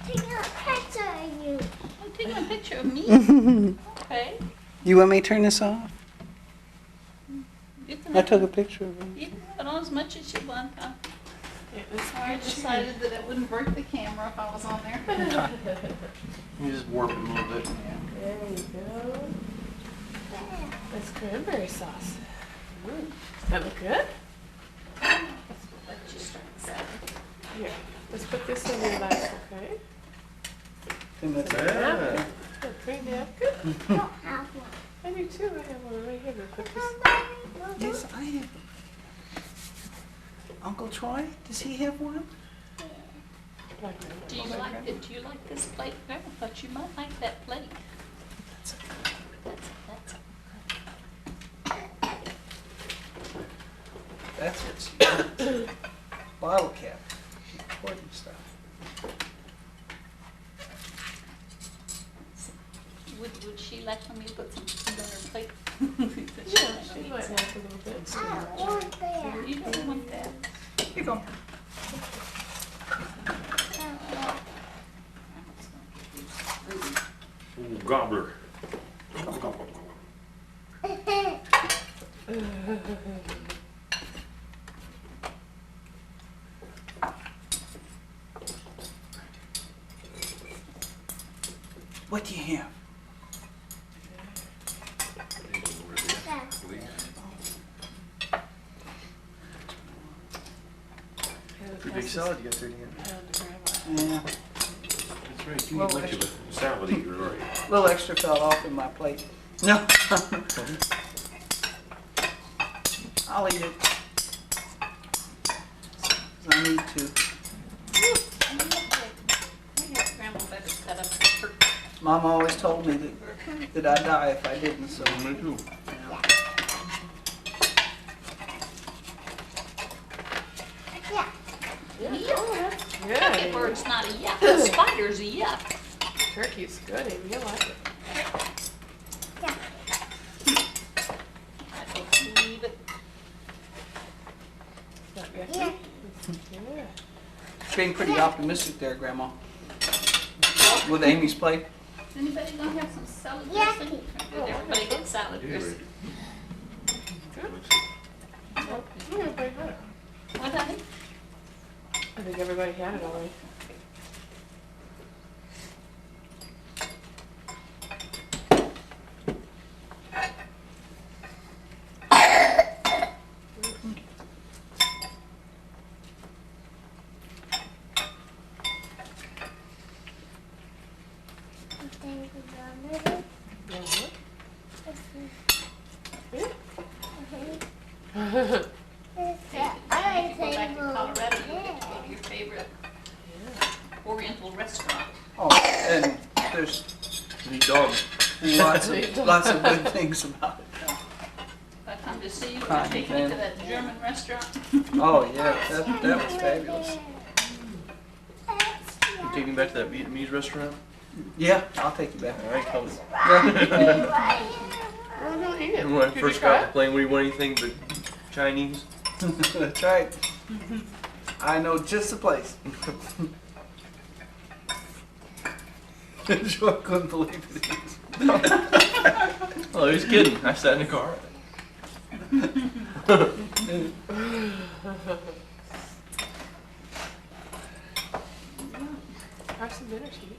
Taking a picture of you. I'm taking a picture of me. Okay. You want me to turn this off? You can I have, took a picture of him. you can have it on as much as you want. Huh? Yeah, this I decided that it wouldn't break the camera if I was on there. You just warp it a little bit. There you go. That's cranberry sauce. That look good? Let's just start that. Here, let's put this in your lap, okay? And that's it. Yeah. A pretty napkin? I don't have one. I do too. I have one right here. We'll put this. Yes, I have. Uncle Troy, does he have one? Do you like it? Do you like this plate? I thought you might like that plate. That's it. That's That's what she wants. Bottle cap. She's important stuff. Would she like for me to put some food on her plate? Yeah, she might like a little bit. I don't want that. You don't want that. Here you go. Ooh, gobbler. What do you have? Pretty big salad you got there, Dan. Yeah, That's right. You eat much of a salad eater, right? a little extra fell off in my plate. No. I'll eat it. 'Cause I need to. Grandma better cut up the turkey. Mom always told me that I'd die if I didn't, so. Me too. Yeah. Yuck. Turkey Good. bird's not a yuck. A spider's a yuck. Turkey's good. Amy. You like it. Yeah. I don't believe it. Not yucky? Yeah. Yeah. Being pretty optimistic there, Grandma. With Amy's plate. Is anybody gonna have some salad Yeah. dressing? Did everybody get salad dressing? Well, everybody had it. What, honey? I think everybody had it already. Hey, if you go back to Colorado, you get to go to your favorite Oriental restaurant. Oh, and there's Neat dog. lots of good things about it. If I come to see you, Hi, can take me ma'am. to that German restaurant. Oh, yeah, that was fabulous. You take me back to that Vietnamese restaurant? Yeah, I'll take you back. All right, tell me. We're gonna eat it. When I Did you first try got off the it? plane, we didn't want anything but Chinese. That's right. I know just the place. Joy couldn't believe it. Oh, he was kidding. I sat in the car. Have some dinner, sweetie.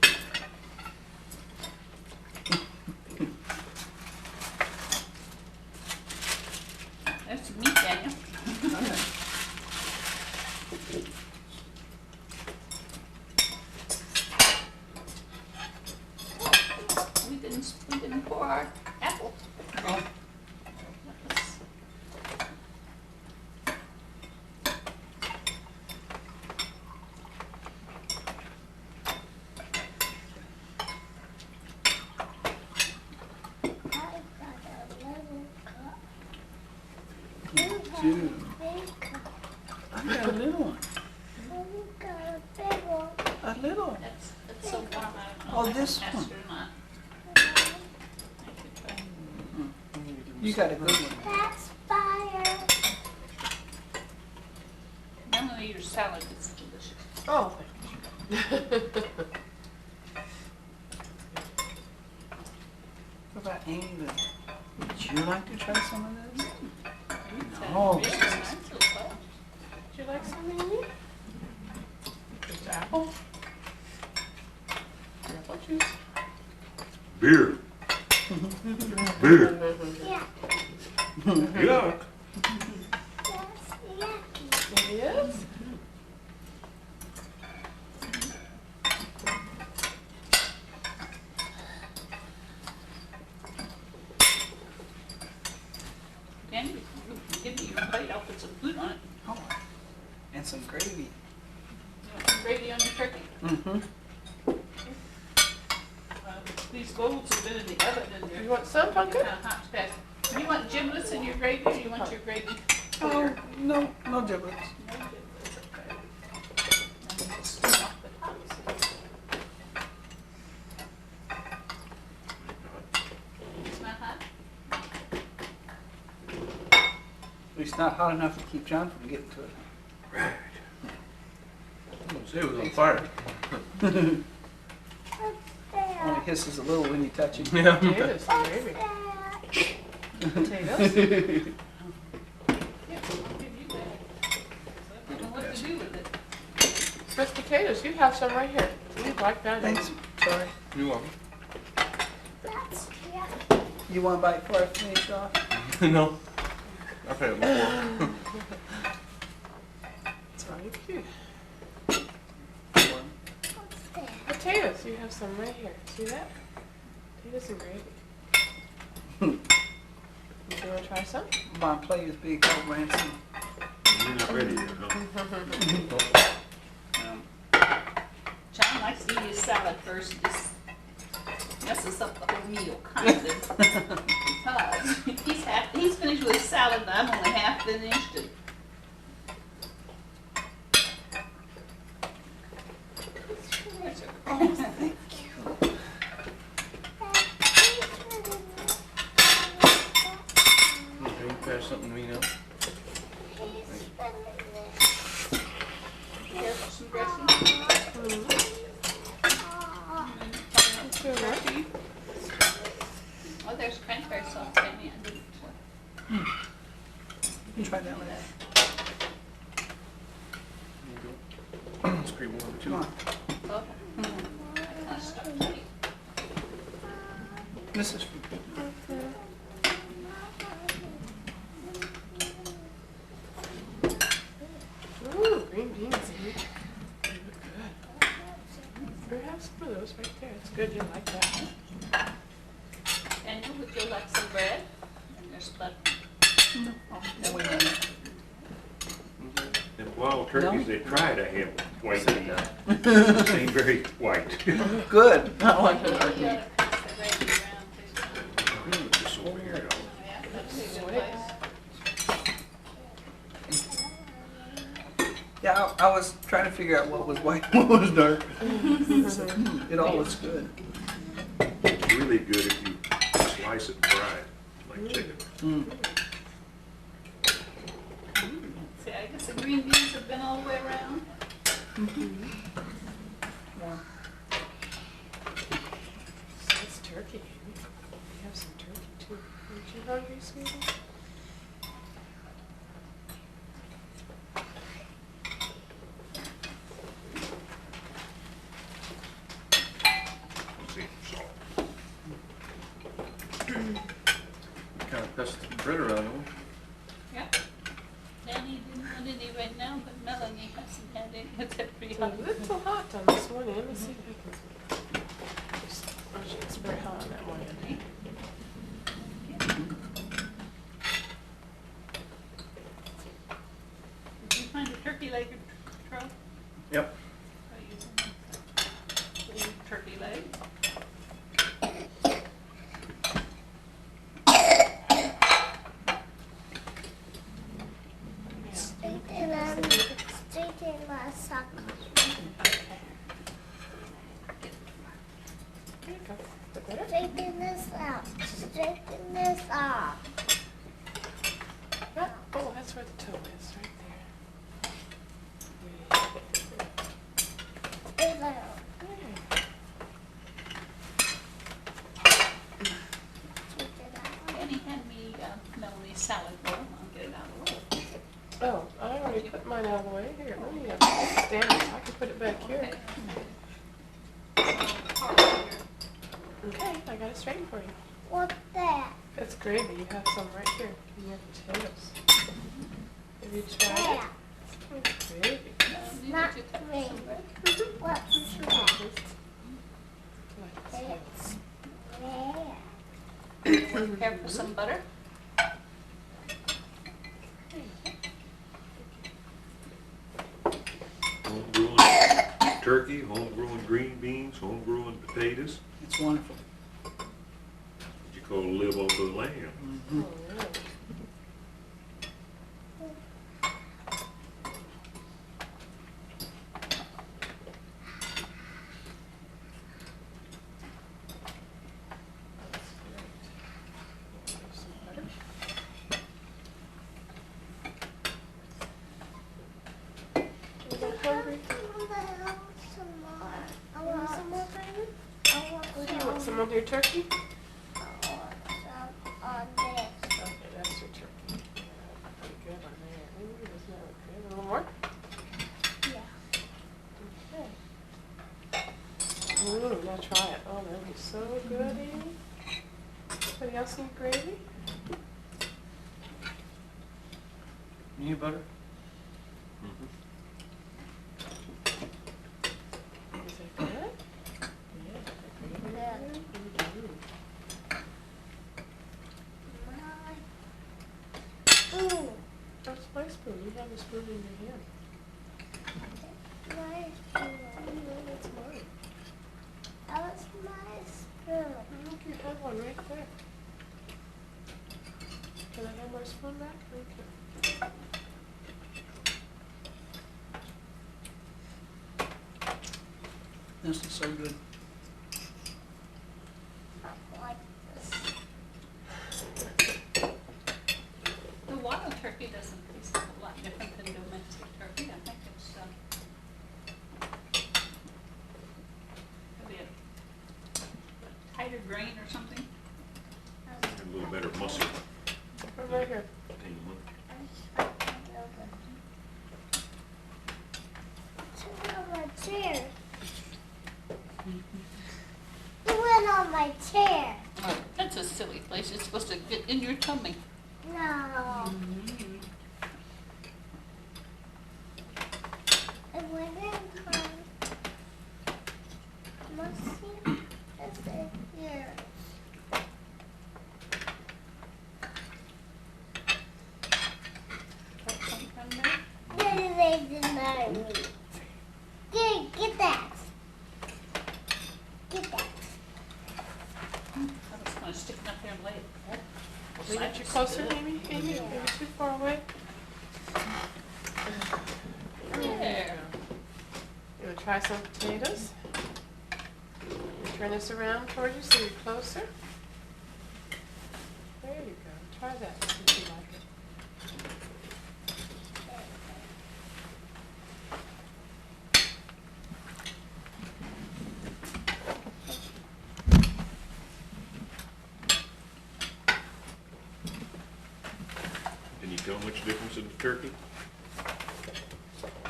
There's some meat, Daniel. We didn't pour our apple. Oh. Dude, I got a little one. A little one. That's so warm. I don't know Oh, if I this can pass one. it or not. I could try. You got a good one. That's fire. Normally know your salad is delicious. Oh, thank you. What about Amy? Would you like to try some of this? Oh, No. really nice little fudge. Would you like some, Amy? Just apple? Apple juice. Beer. Beer. Yeah. Yuck. That's yucky. It is? Danny, give me your plate, I'll put some food on it. Oh. And some gravy. You want some gravy on your turkey? Mm-hmm. These bowls have been in the oven and they're You want some, Pumpkin? hot to pass. You want giblets in your gravy or you want your gravy Oh, clear? no giblets. No giblets, okay. And then we'll spoon off the tops. It's not hot? At least not hot enough to keep John from getting to it. Right. Say it was on fire. What's Only that? hisses a little when you touch it. Yeah. Potatoes and gravy. That. Potatoes? Yeah, I'll give you that. I don't know what to do with it. Mashed potatoes, you have some right here. You'd like that. Thanks. Sorry. You want That's yucky. You want a bite before I finish off? me? No. I've had it before. It's right here. What's that? Potatoes, you have some right here. See that? Potatoes and gravy. You want to try some? My plate is big, old Ransom. You're not ready yet, huh? John likes to eat his salad first, just messes up the whole meal, kind of. Because he's finished with his salad, and I'm only half finished. And Oh, thank you. Can you pass something to me now? Here for some dressing. Turkey. Oh, there's cranberry sauce in me. I didn't. You can try that one. It's pretty warm Come too. on. Oh. I stuffed it. This is for Ooh, green beans. Amy. They look good. Here, have some of those right there. It's good. You like that. And would you like some bread? And there's butter. no, wait a minute. Them wild turkeys, they try to have white Sit meat. down. They ain't very white. Good. I like the You turkey. gotta pass the gravy around, too. Just over here, though. Yeah, that's a good place. Yeah, I was trying to figure out what was white and what was dark. So, it all looks good. It's really good if you slice it and fry it, like chicken. Mm. See, I guess the green beans have been all the way around. Yeah. So it's turkey. Amy. We have some turkey too. Aren't you hungry, sweetie? See, salt. Kind of pass the bread around, huh? Yeah. Danny didn't want any right now, but Melanie hasn't had any. It's pretty It's a hot. little hot on this one end. Let's see if I can. Oh, it's very hot on that one end. Did you find a turkey leg, Troy? Yep. Try using the little turkey leg. Straighten my sock. There you go. The better? Straighten this out. Straighten this off. Oh, that's where the toe is, right there. Oh, I already put mine out of the way. Here, let me stand it. I can put it back here. Okay, I got it straightened for you. What's that? That's gravy. You have some right here in your potatoes. Have you tried it? That. It's gravy. Not green. What's that? Like It's red. Care for some butter? Home-growing turkey, home-growing green beans, home-growing potatoes. It's wonderful. What you call live off the land. Mhm. Oh, really? Some butter. You get hungry? Some more. I You want want some more, baby? I want You want some. some of your turkey? I want some on this. Okay, that's your turkey. Pretty good on there. Ooh, doesn't that look good? A little more? Yeah. Okay. Ooh, now try it. Oh, that'll be so good, Amy. Anybody else need gravy? Need butter? Is that good? Yeah. Good. Mhm. Ooh. That's my spoon. You have a spoon in your hand. My spoon. Oh, no, that's mine. That was my spoon. Look, you have one right there. Can I have my spoon back? Okay. This is so good. Like this. The wild turkey doesn't taste a whole lot different than domestic turkey. I think it's maybe a tighter grain or something. And a little better muscle. Put it right here. Sit on my chair. You went on my chair. Oh, that's a silly place. It's supposed to get in your tummy. No. It went in my. Must see. It's in here. Got some from there? They deny me. Get that. Get that. I was gonna stick it up there and lay it. Can you get you closer, Amy? Amy, are you too far away? There. You want to try some potatoes? You turn this around towards you so you're closer. There you go. Try that. See if you like it. Can you tell much difference in the turkey?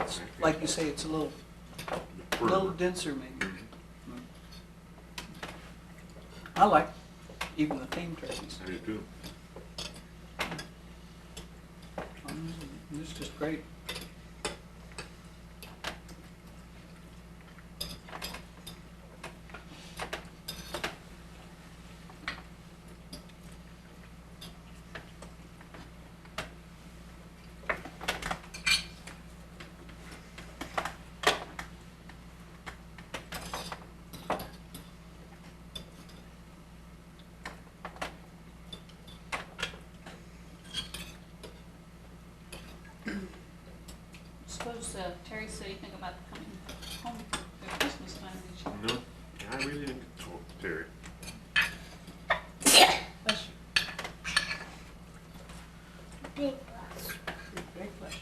It's, like you say, it's a little denser maybe. I like even the tame turkeys. I do too. This is just great. Suppose Terry said anything about coming home for Christmas time this year. No, I really didn't talk to Terry. Bless you. Big glass. Big bless you.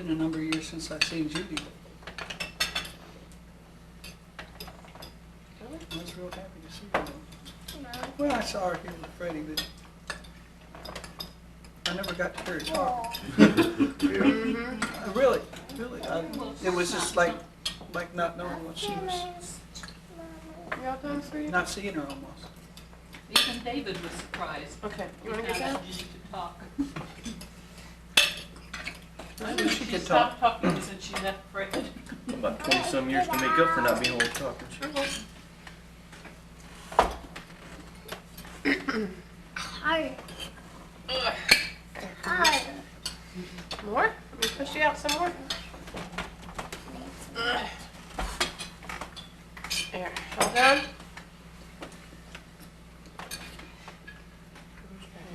Been a number of years since I've seen Judy. Really? I was real happy to see her. No. Well, I saw her here with Freddie, but I never got to hear her talk. Mm-hmm. Really, it was just like not knowing what she was, You all done, sweetie? not seeing her almost. Even David was surprised. Okay, you He wanna get found that? out you could talk. I knew she She could stopped talk. talking since she left Fred. About 20-some years to make up for not being able to talk. Hard. Ugh. Hard. More? Let me push you out some more. Ugh. There, all done?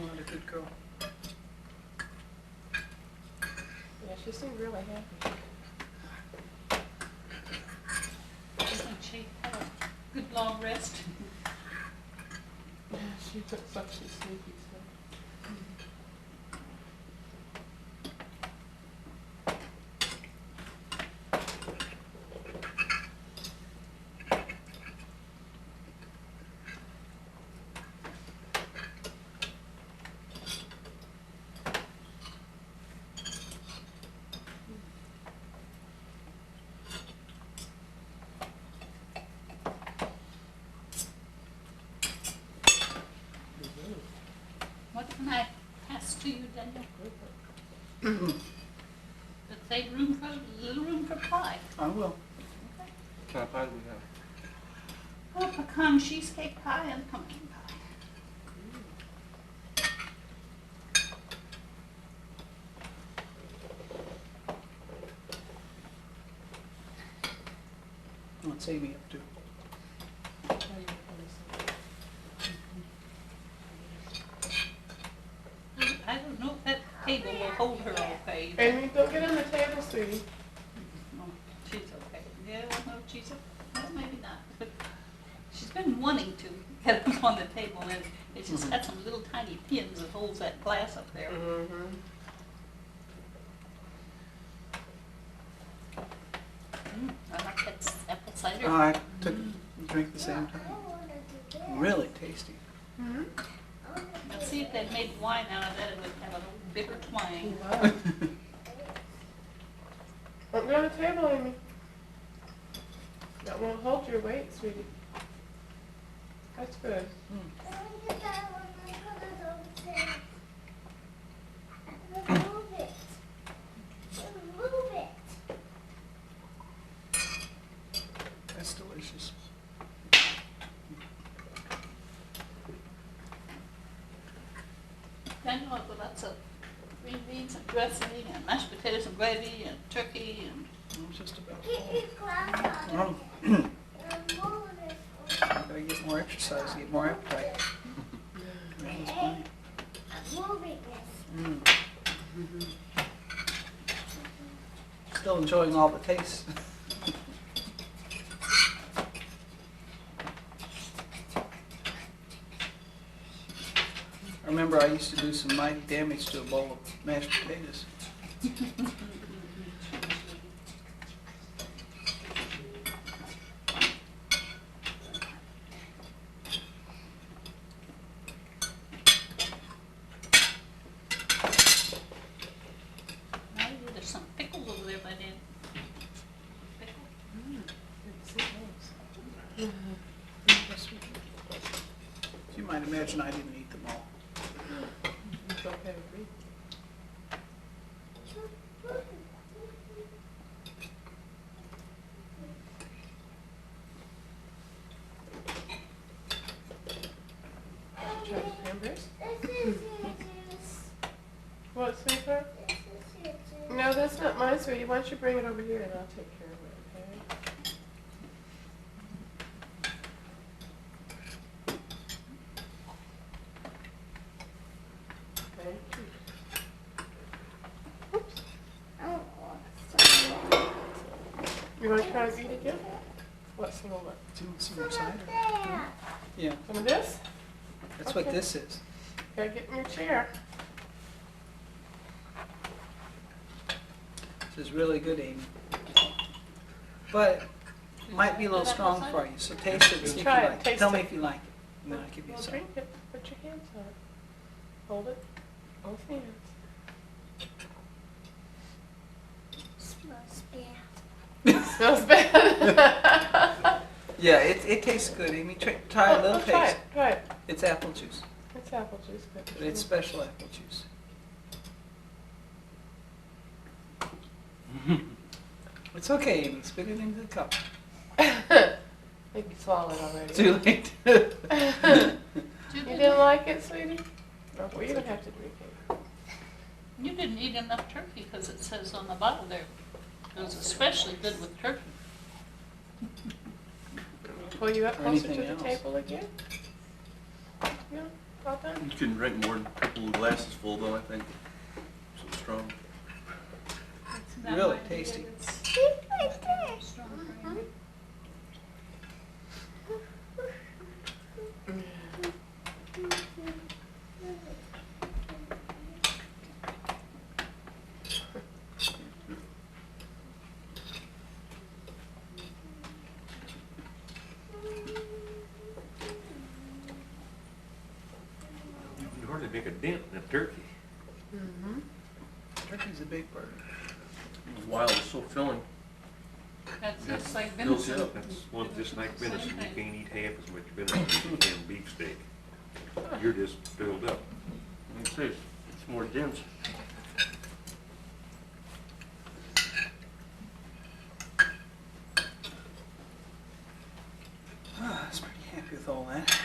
What a good girl. Yeah, she seemed really happy. Doesn't she have a good long rest? Yeah, she looks like she's sleepy, so. What can I pass to you, Daniel? Let's say little room for pie. I will. What kind of pie do we have? Oh, pecan cheesecake pie and pumpkin pie. What's Amy up to? I don't know if that table will hold her okay. Amy, don't get on the table, sweetie. No, she's okay. Yeah, no, she's, well, maybe not. But she's been wanting to get up on the table, and it's just got some little tiny pins that holds that glass up there. Mm-hmm. I like that apple cider. I took a drink at the same I time. want to do this. Really tasty. Mm-hmm. Let's see if they made wine out of that, it would have a little bitter twang. Don't go on the table, Amy. That won't hold your weight, sweetie. That's good. I want to get that one. I put it over there. Let's move it. Let's move it. That's delicious. Daniel, I've got lots of green beans and dressing and mashed potatoes and gravy and turkey and It's just about Keep full. your glass on. Well, I'm moving it. I gotta get more exercise, get more appetite. That's funny. I'm moving this. Mm. Still enjoying all the tastes. I remember I used to do some mighty damage to a bowl of mashed potatoes. maybe there's some pickles over there by then. Pickle? You might imagine I didn't eat them all. It's okay with me. Try the cranberries? This is your juice. What, sweetheart? This is your juice. No, that's not mine, sweetie. Why don't you bring it over here and I'll take care of it, okay? Thank you. Oops. I want some of that. You want to try to eat again? What's some of what? Do you want some Some more of cider? that. Yeah, Some of this? that's what Okay. this is. Gotta get in your chair. This is really good, Amy. But it might be a little strong for you, so taste it and see if you Try it, like it. taste Tell me it. if you like it, and then I'll give you Well, some. drink it. Put your hands on it. Hold it. Both hands. Smells bad. Smells bad. Yeah, it tastes good, Amy. Try a little Try taste. it. Try it. It's apple juice, It's apple juice. Good. but it's special apple juice. It's okay, Amy. Spit it into the cup. I think you swallowed already. Too late. You didn't like it, sweetie? No, well, you don't have to drink it. You didn't eat enough turkey because it says on the bottle there, it was especially good with turkey. Pull you up Or closer to anything the else. table again? Yeah, all done? You couldn't drink more than a couple of glasses full though, I think. So strong. Really tasty. You can hardly make a dent in that turkey. Mm-hmm. Turkey's a big bird. It was wild, it's so filling. That's just like Fills you venison. up. That's one just like venison. You can't eat half as much venison as you can beefsteak. You're just filled up. Like I say, it's more dense. Ah, I was pretty happy with all that.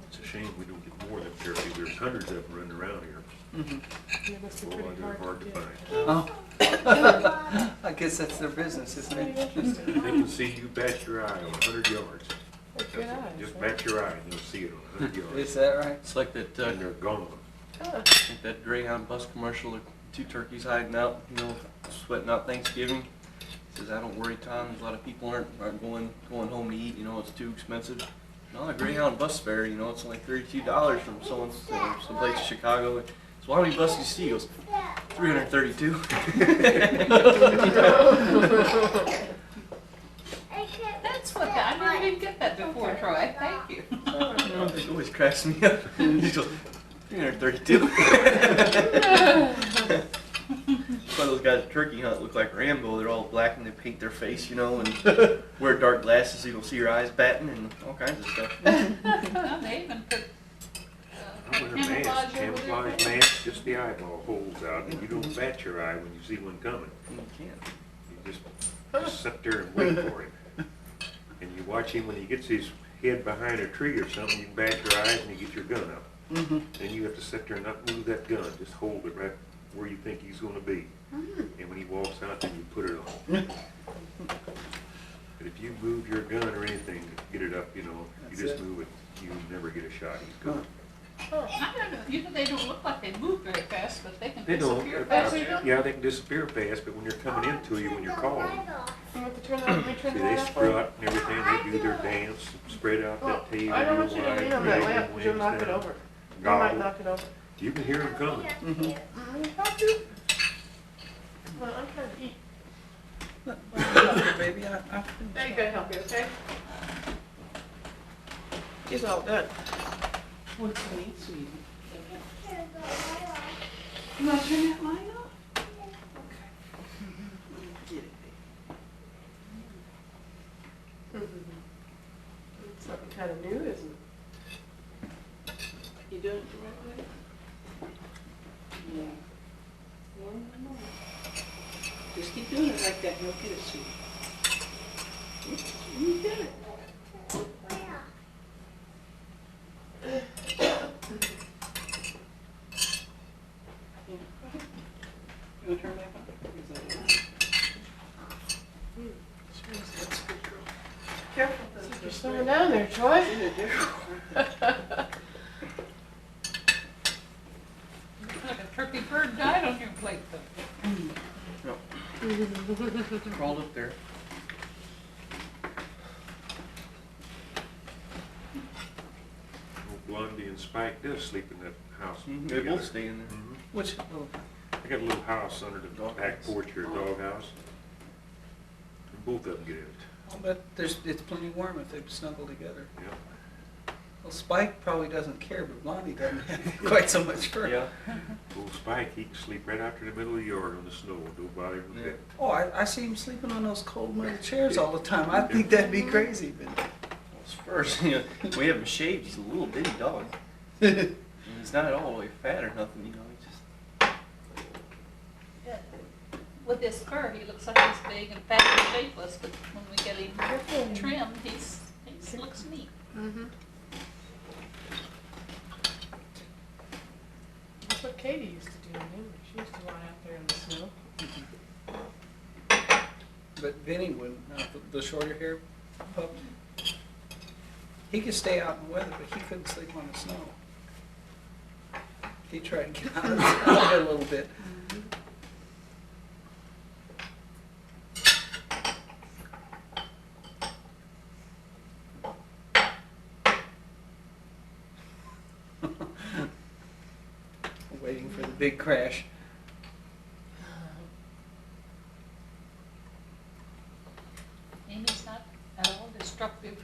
It's a shame we don't get more of them turkeys. There's hundreds of them running around here. Mhm. It must be Boy, pretty they're hard to get. find. Oh, I guess that's their business, isn't Pretty it? interesting. They can see you bat your eye on 100 yards. With good eyes. Just huh? bat your eye and you'll see it on 100 yards. Is that right? It's like that, And they're gone. Huh. like that Greyhound bus commercial, the two turkeys hiding out, you know, sweating out Thanksgiving. Says, I don't worry, Tom, there's a lot of people aren't going home to eat, you know, it's too expensive. No, a Greyhound bus fare, you know, it's only $32 from someplace in Chicago. So how many buses you see? He goes, 332. That's what, I never did get that before, Troy. Thank you. It always cracks me up. He goes, 332. That's why those guys at turkey hunt look like Rambo. They're all black and they paint their face, you know, and wear dark glasses so you don't see your eyes batting and all kinds of stuff. Well, they even put I wear a mask, camouflage mask, just the eyeball holds out, and you don't bat your eye when you see one coming. You can't. You just sit there and wait for him. And you watch him when he gets his head behind a tree or something, you bat your eyes and you get your gun up. Mm-hmm. Then you have to sit there and not move that gun, just hold it right where you think he's gonna be. And when he walks out, then you put it on. But if you move your gun or anything to get it up, you know, you That's just it. move it, you never get a shot, he's gone. I don't know, you know, they don't look like they move very fast, but they can They don't, disappear fast. yeah, they can disappear fast, but when they're coming into you, when you're calling, You want to turn that, let me turn see, that they off? strut and everything, they do their dance, spread out Well, that tail I know real what you're wide, doing on that drag lamp, them but you'll wings knock it down. over. You might Gobble. knock it over. You can hear them coming. Mm-hmm. Help you? Well, I'm trying to eat. Baby, I There you go, help you, okay? He's all done. What's the meat, sweetie? You want to turn that light off? Get it, baby. Something kind of new, isn't it? You doing it the right way? Yeah. More and more. Just keep doing it like that, and you'll get it, sweetie. You did it. You want to turn it back on? Is that right? That's good, girl. Careful. You're slowing down there, Troy. They're different, aren't they? Looks like a turkey bird died on your plate, though. Crawled up there. Old Blondie and and Spike does sleep in that house. They together. both stay in there. Mhm. Which little, I got a little house under the Dog back house. porch here, a dog house. And both of them get in it. I'll bet it's plenty warm if they snuggle together. Yeah. Well, Spike probably doesn't care, but Blondie doesn't have quite so much fur. Yeah. Old Spike, he can sleep right out to the middle of the yard on the snow. Don't bother him with Yeah. that. Oh, I see him sleeping on those cold metal chairs all the time. I think that'd be crazy, but Well, his fur's, you know, we have him shaved. He's a little bitty dog. And he's not all the way fat or nothing, you know. He just Yeah. With his fur, he looks like he's big and fat and shapeless, but when we get him trimmed, he looks neat. mm-hmm. That's what Katie used to do in English. She used to lie out there in the snow. but Vinny wouldn't. The shorter hair pup, he could stay out in the weather, but he couldn't sleep on the snow. He tried to get out of it a little bit. Waiting for the big crash. Amy's not at all destructive.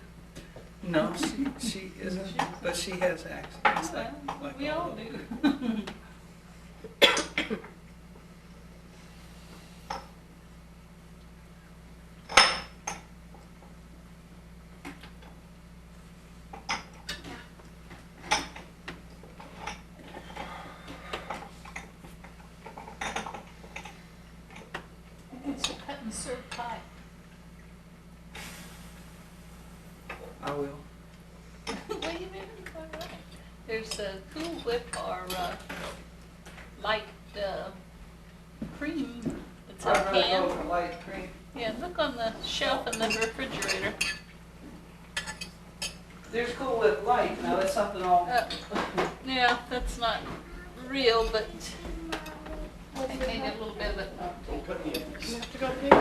No, she isn't, but she has accidents like We all of them. do. It's a cut and serve pie. I will. Wait a minute, all right. There's a Cool Whip or light cream that's in a I'd rather go can. for light cream. Yeah, look on the shelf in the refrigerator. There's Cool Whip Light, now that's something all. Yeah, that's not real, but I made a little bit of it. Don't put me in You this. have to go pick.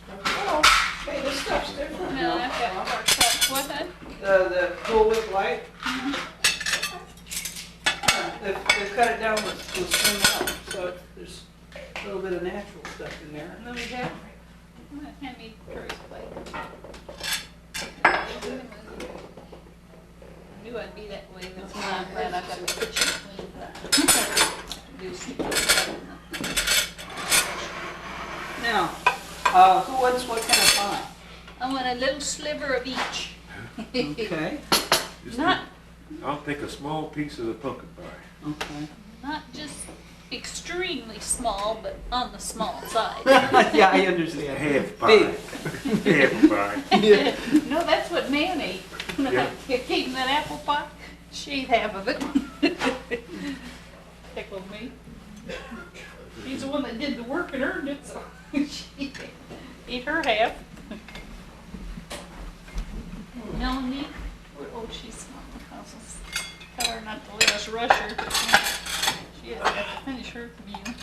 Oh, hey, this stuff's different. No, I've got more cups. What, hon? The Cool Whip Light. They've cut it down with swing out, so there's a little bit of natural stuff in there. Let me have, hand me Curry's plate. I knew I'd be that way, that's why I'm glad I got the kitchen cleaned up. Do some- Now, who wants what kind of pie? I want a little sliver of each. Okay, Just Not, I'll take a small piece of the pumpkin pie. okay. not just extremely small, but on the small side. Yeah, I understand. Half pie. Big. Half pie. Yeah. No, that's what Man ate. When Yeah. I gave him that apple pie, she ate half of it. Tickled me. He's the one that did the work and earned it, so she ate her half. Melanie, oh, she's not in the house. Tell her not to let us rush her, but she has got to finish her meal.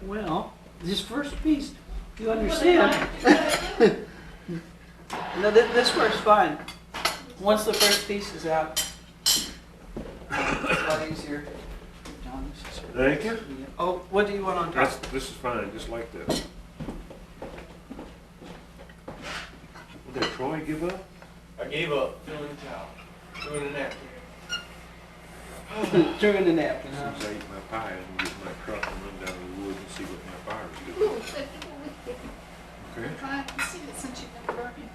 Well, this first piece, you understand? No, this works fine. Once the first piece is out, it's a lot easier. John, this is- Thank you. Oh, what do you want on top? This is fine, just like this. Did Troy give up? I gave up. Filling the towel. Doing a napkin. During the napkin, huh? Since I ate my pie, I'm gonna get my truck and run down to the woods and see what my fire is doing. Okay? I can see it since you've been burning.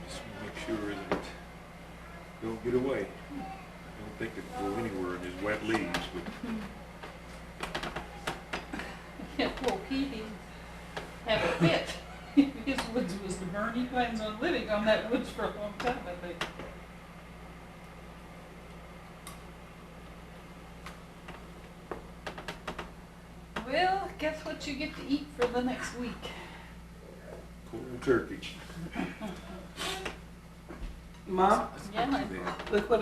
Just wanna make sure that it don't get away. I don't think it'll go anywhere in these wet leaves, but Yeah, well, he didn't have a fit. His woods was to burn. He plans on living on that woods for a long time, I think. Well, guess what you get to eat for the next week? cold turkey. Mom, Yeah, Yeah. look what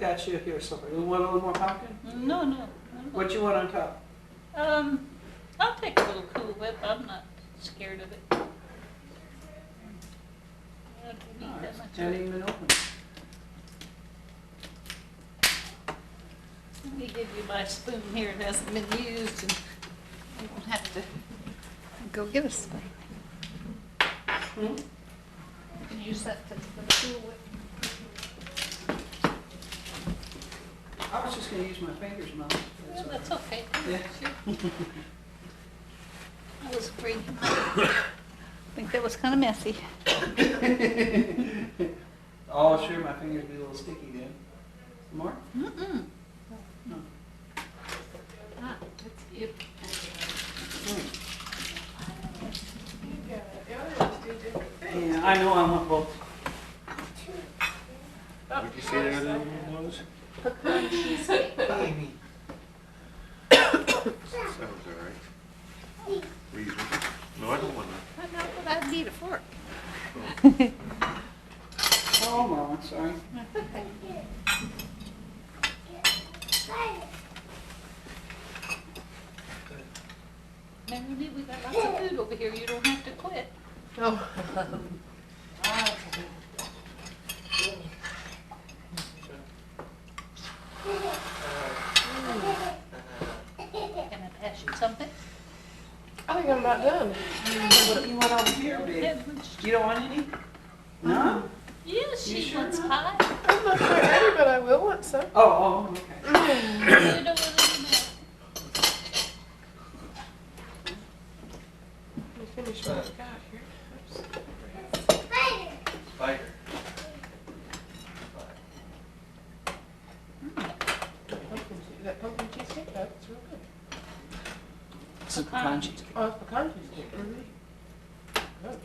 got you here, supper. You want a little more pumpkin? no. What you want on top? I'll take a little Cool Whip. I'm not scared of it. don't No, need that it's much. not even open. Let me give you my spoon here, it hasn't been used, and you won't have to go get a spoon. Hmm? You can use that for the stool with. I was just gonna use my fingers, Mom. Well, that's okay. Yeah. Sure. I was afraid you might think that was kind of messy. Oh, sure, my fingers be a little sticky then. More? Mm-mm. No. Ah, that's you. Yeah, the others do different things. Yeah, I know I want both. What'd you say the other one was? Pecan cheesecake. Sounds all right. Reasonable. No, I don't want that. I know, but I need a fork. Oh, Mama, sorry. Never knew we got lots of food over here, you don't have to quit. Oh. Can I pass you something? I think I'm about done. You want over here, babe? Yeah, which- You don't want any? No? Yes, You she sure wants not? pie. I'm not quite ready, but I will want some. Oh, okay. You know whether you know. Let me finish what I've got here. Oops. Spider. That pumpkin cheesecake, that's real good. This is pecan cheesecake. Oh, it's pecan cheesecake. Good.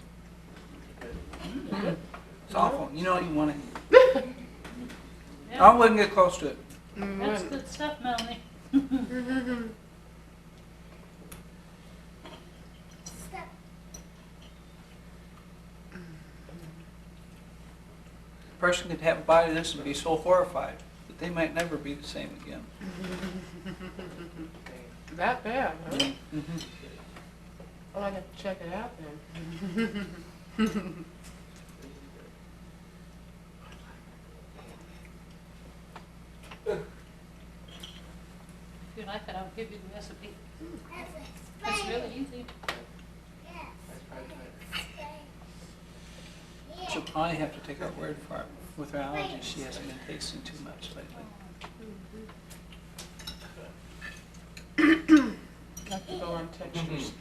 Good. It's awful. You don't even want to. I wouldn't get close to it. That's good stuff, Melanie. A person could have a bite of this and be so horrified that they might never be the same again. That bad, huh? Mm-hmm. Well, I got to check it out then. If you like it, I'll give you the recipe. It's really easy. She'll probably have to take our word for it. With her allergies, she hasn't been tasting too much lately. Like to go on textures.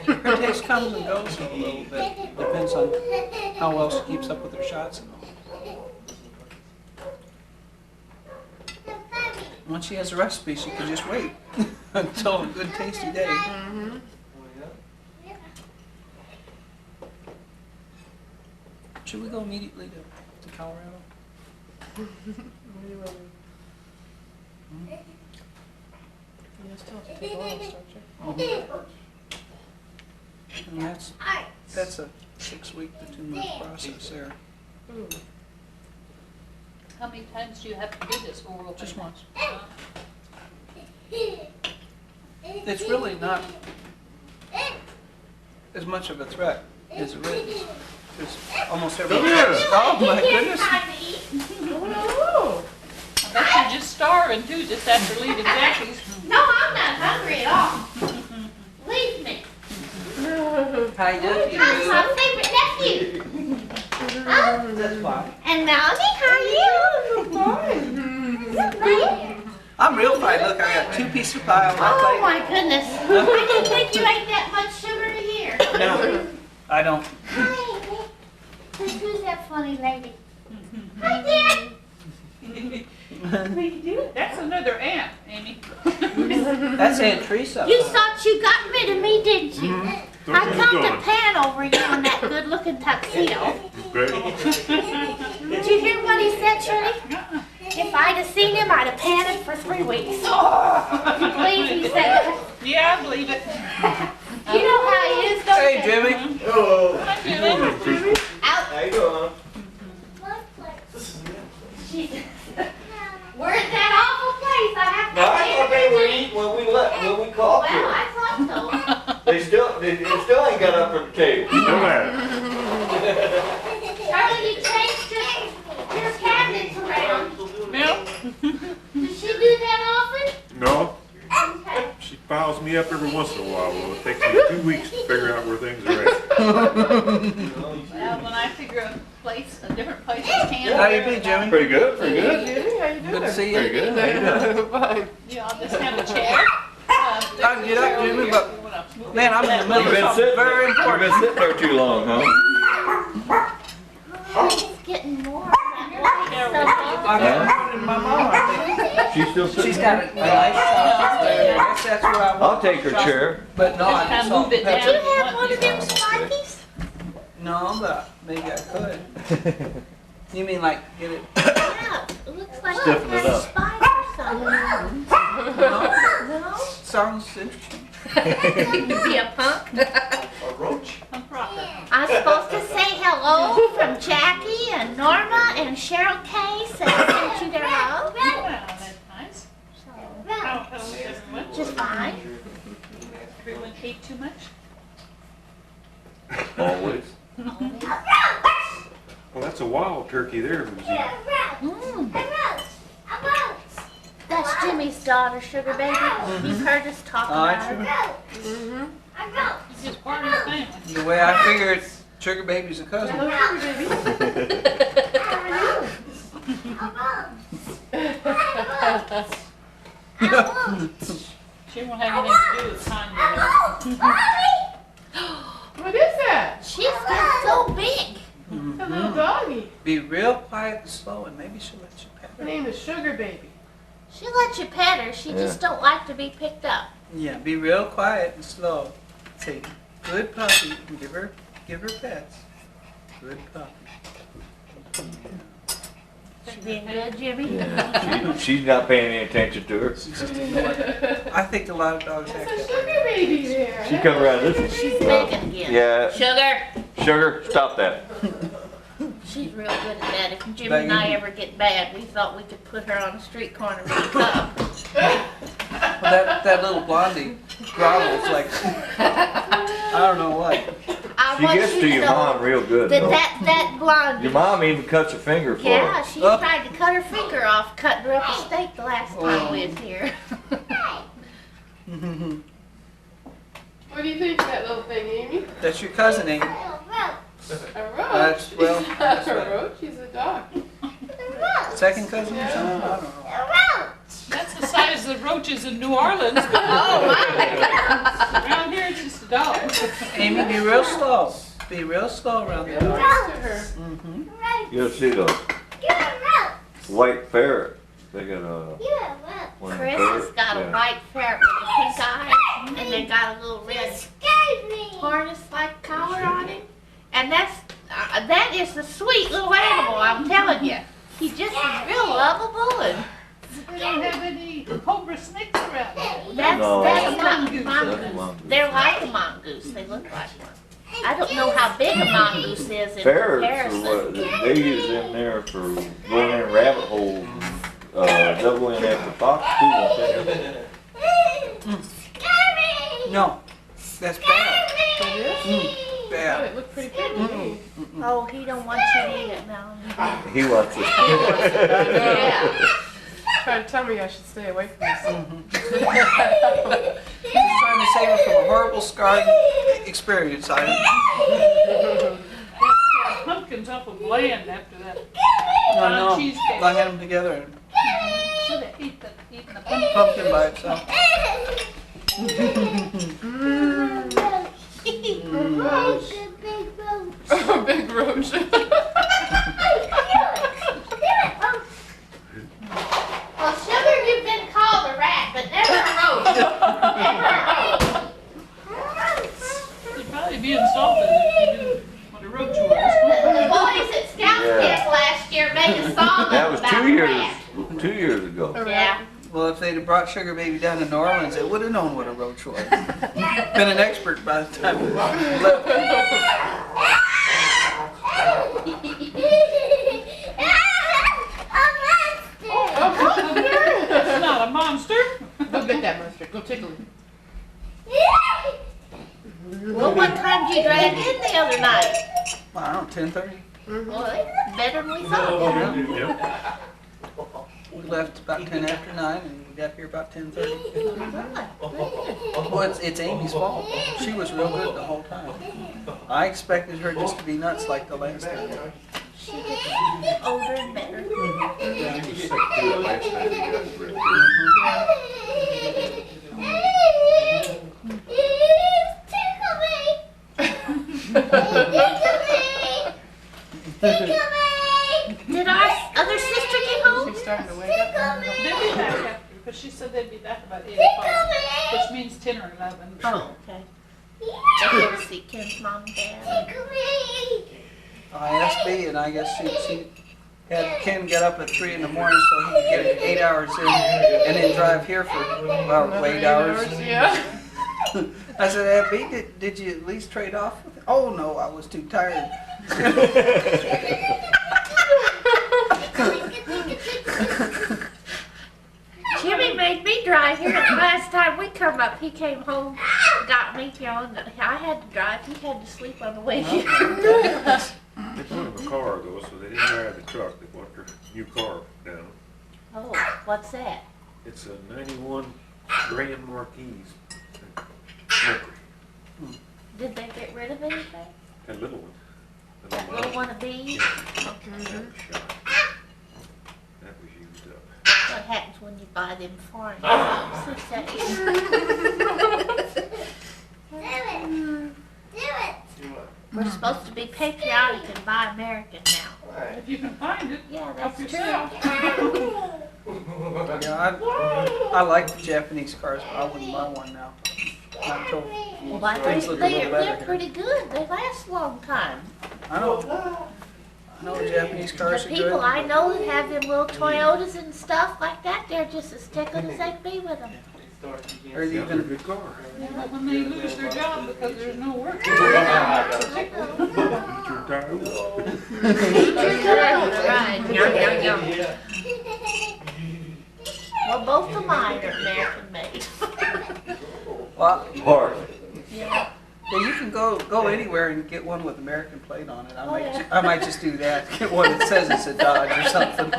Her taste comes and goes a little bit. Depends on how well she keeps up with her shots and all. Once she has a recipe, she can just wait until a good tasty day. Mm-hmm. Should we go immediately to Colorado? Really, really. You still have to take oil, don't you? And that's a 6-week to 2-month process there. Ooh. How many times do you have to do this oral? Just thing? once. It's really not as much of a threat as it is. Because almost every. Come here. Oh my goodness. Oh, I bet you're just starving too, just after leaving Jackie's. No, I'm not hungry at all. Leave me. no. How you doing? I'm my favorite nephew. That's fine. And Melanie, how are you? Fine. I'm real fine. Look, I got 2 pieces of pie on my Oh plate. my goodness. I didn't think you ate that much sugar a year. No, I don't. Hi. Who's that funny lady? Hi, Dad. What are you doing? That's another aunt, Amy. That's Aunt Teresa. You thought you got rid of me, didn't you? Mm-hmm. I come to pan over you in that good-looking tuxedo. Great. Did you hear what he said, Shirley? If I'd have seen him, I'd have panned for 3 weeks. You believe he said that? Yeah, I believe it. You know how he is, don't Hey, you? Jimmy. Hello. Hi, Jimmy. Out. How you doing? Jesus. We're at that awful place. I have to No, I thought they were say. eating when we called Well, you. I thought They still ain't got up from the table. Still at it. so. Charlie, Does she do that often? No, Okay. she files me up every once in a while. Well, it takes me 2 weeks to figure out where things are at. Well, when I figure a different place is Canada. How you been, Jimmy? Pretty good, pretty good. Jimmy, how you doing? Good to see you. Pretty good. How you doing? Fine. You know, I'll just have a chair. I can get up, Jimmy, but man, I'm in the middle of something very important. sitting there too long, huh? It's getting warm. So I got it in my mom, I She's still think. She's got a nice shop there. I guess that's where I want. I'll take her chair. But no, I Just just kinda move it do you down. have one of them spikies? No, but maybe I could. You mean like get it? Yeah, it looks like Stiffen you it got a up. spike or something. No, No? sounds interesting. You be a punk? A roach. I'm proper. I'm supposed to say hello from Jackie and Norma and Cheryl Case and sent you their love. Well, that's nice. How's everyone? Just fine. Everyone ate too much? Always. Well, that's a wild turkey there who's eating. That's Jimmy's daughter, Sugar Baby. You've heard us talk Oh, about true. her. It's just part of the family. The way I figured, Sugar Baby's a cousin. Hello, baby. She won't have anything to do with Tanya. What is that? She's got so big. It's a little doggy. Be real quiet and slow, and maybe she'll let you pet Her her. name is Sugar Baby. She lets you pet her. She just don't like to be picked up. Yeah, be real quiet and slow. Say, good puppy, and give her pets. Good puppy. She being good, Jimmy? She's not paying any attention to her. She's just annoying. I think a lot of dogs act There's a that way. Sugar Baby there. She come around this way. She's begging again. Yeah, Sugar. sugar, stop that. She's real good at that. If Jimmy and I ever get bad, we thought we could put her on the street corner with a cup. Well, that little blondie grovels like, I don't know what. I She want gets you to your know mom real good That though. that blonde. Your mom even cuts her finger for Yeah, her. she Oh. tried to cut her finger off, cutting her up a steak the last time we was here. What do you think of that little thing, Amy? That's your cousin, Amy. A roach. That's- well, She's that's not a right. roach, she's a dog. Second cousin or something? I don't know. That's the size of the roaches in New Orleans. Oh my! Around here, it's just a dog. Amy, be real slow. Be real slow around the Get dog. next to her. Mm-hmm. You'll see the white ferret. They got a one Chris ferret. has got a Yeah. white ferret with a pink eye, and they got a little red harness-like collar on him. And that is the sweet little animal, I'm telling you. He just is real lovable, and We don't have any cobra snakes around here. that's No. not Mongoose. That's a mongoose. mongoose. They're like a mongoose. They look like one. I don't know how big a mongoose is in Ferrets are comparison. what, they use them there for going in rabbit holes and doubling after fox too, won't they? No, that's bad. It is? Oh, Bad. it looked pretty good to me. Oh, he don't want you to eat it now. He wants it. Yeah. Trying to tell me I should stay away from this. He's trying to save her from a horrible scarring experience. Pumpkin's awful bland after that. I know. Cheesecake. I had them together and Should have eaten the pumpkin. pumpkin by itself. Roach. Big roach. Well, Sugar, you've been called a rat, but never a roach. Never a roach. You'd probably be insulted if you knew what a roach was. The boys at Scout Camp last year made a song That was about 2 a years, rat. 2 years ago. Yeah. Well, if they'd have brought Sugar Baby down to New Orleans, they would have known what a roach was. Been an expert by the time we left. It's not a monster. Go get that monster. Go tickle him. Well, what time did you drag in the other night? I don't know, 10:30? Well, it's better than we thought. Yep. We left about 10 after 9 and we got here about 10:30. Well, it's Amy's fault. She was real good the whole time. I expected her just to be nuts like the last time. She gets older and better. He was sick too last time he got real Did our other sister get home? She's starting to wake up. They'll be back after, because she said they'd be back about 8 o'clock, which means 10 or 11. Oh, okay. They'll go to see Ken's mom and dad. I asked B, and I guess she had Ken get up at 3 in the morning so he could get 8 hours in and then drive here for about 8 hours. Yeah. I said, hey, B, did you at least trade off with it? Oh, no, I was too tired. Jimmy made me drive here. The last time we come up, he came home, got me, you know, and I had to drive. He had to sleep on the way here. They bought him a car though, so they didn't drive the truck. They bought their new car down. Oh, what's that? It's a 91 Grand Marquis. Mercury. Did they get rid of anything? That little one. The That little one of these? That was shot. That was used up. What happens when you buy them foreign? We're supposed to be patriotic and buy American now. If you can find it. Yeah, help that's yourself. Yeah, I like the Japanese cars, but I wouldn't buy one now. Not until Well, things look a little they're better here. pretty good. They last a long time. I know Japanese cars The are good. people I know that have them little Toyotas and stuff like that, they're just as tickled as they can be with them. Or Yeah, they're a even, good car. But when they lose their job because there's no work. Eat your tire. Right. Yum, yum, yum. Well, both of mine are American made. well, Yeah. yeah, you can go anywhere and get one with American plate on it. Oh, yeah. I might just do that. Get one that says it's a Dodge or something.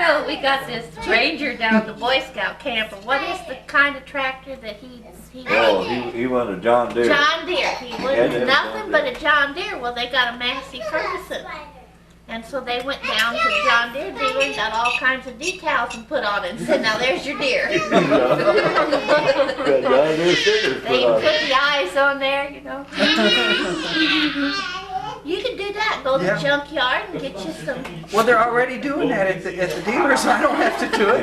Oh, we got this ranger down at the Boy Scout camp, and what is the kind of tractor that he Oh, he wanted a John Deere. John Deere. He Yeah, wanted yeah, nothing John but a John Deere. Well, they got a Massey Ferguson. And so they went down to the John Deere dealer and got all kinds of decals and put on it and said, now there's your deer. Got John Deere stickers They put even on put it. the eyes on there, you know. You can do that. Go to Yeah. the junkyard and get you some. Well, they're already doing that at the dealer, so I don't have to do it.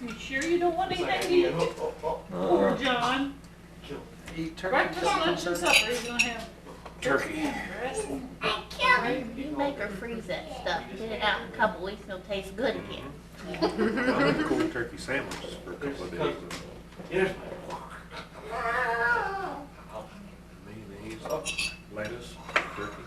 You sure you don't want anything to eat? Poor John. Eat turkey. Breakfast, lunch, and something. supper, he's gonna have Turkey. breast. You make her freeze that stuff. Get it out in a couple weeks and it'll taste good again. I made cold turkey sandwiches for a couple of days. Mayonnaise, lettuce, turkey.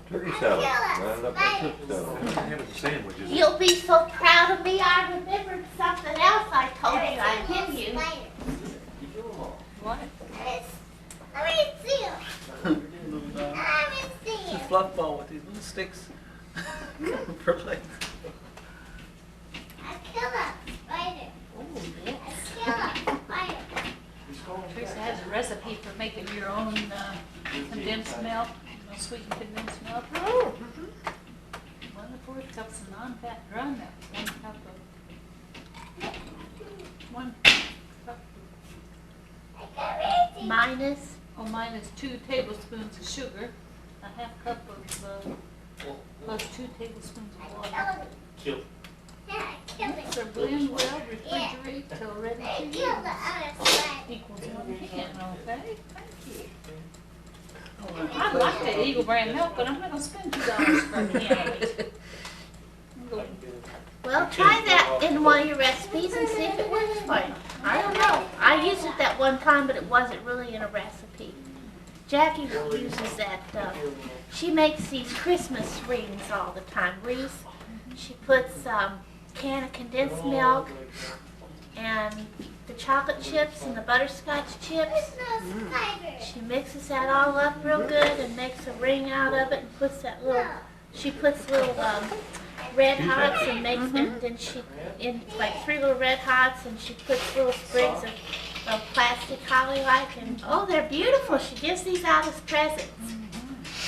Turkey salad. Round up my took salad. I'm having sandwiches. You'll be so proud of me. I remembered something else I told you I'd give you. What? It's a fluff ball with these little sticks for legs. Teresa has a recipe for making your own condensed milk, sweetened condensed milk. Oh. 1 4 cups of non-fat dry milk, 1 cup. Minus. Minus 2 tablespoons of sugar, a 1/2 cup of, plus 2 tablespoons of water. Mix or blend well, refrigerate till ready to use. Equals 1 can, okay? Thank you. I'd like the Eagle brand milk, but I'm not gonna spend $2 for a can of it. Well, try that in one of your recipes and see if it works for you. I don't know. I used it that one time, but it wasn't really in a recipe. Jackie uses that. She makes these Christmas rings all the time. Wreaths. She puts can of condensed milk and the chocolate chips and the butterscotch chips. She mixes that all up real good and makes a ring out of it and puts that little, she puts little red hots and makes, and then she, in like 3 little red hots, and she puts little sprigs of plastic holly like, and oh, they're beautiful. She gives these out as presents.